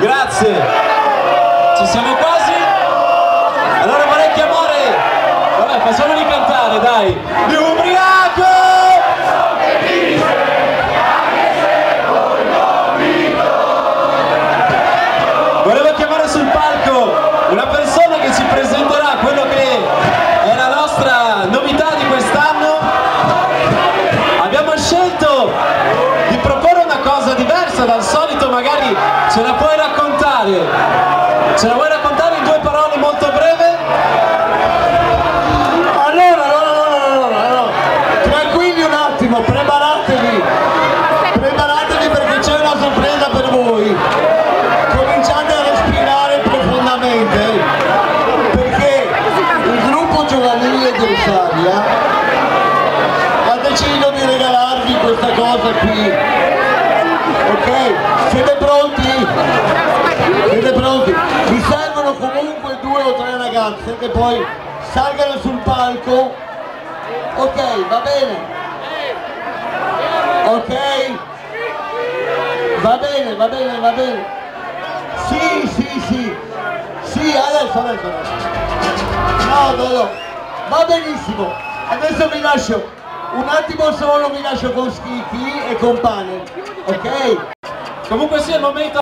Grazie. Ci siamo quasi. Allora vorrei chiamare, vabbè, facciamoli cantare, dai. Di ubriaco! Volevo chiamare sul palco una persona che ci presenterà quello che è la nostra novità di quest'anno. Abbiamo scelto di proporre una cosa diversa dal solito, magari ce la puoi raccontare? Ce la vuoi raccontare in 2 parole molto breve? Allora, tranquilli un attimo, preparatevi perché c'è una sorpresa per voi. Cominciate a respirare profondamente, perché il gruppo giovanile di Rosaria ha deciso di regalarvi questa cosa qui. Ok? Siete pronti? Siete pronti? Vi servono comunque 2 o 3 ragazze che poi salgano sul palco. Ok, va bene? Ok? Va bene. Sì, adesso. No. Va benissimo. Adesso vi lascio un attimo solo, vi lascio con Schicchi e con Panel. Ok? Comunque sia il momento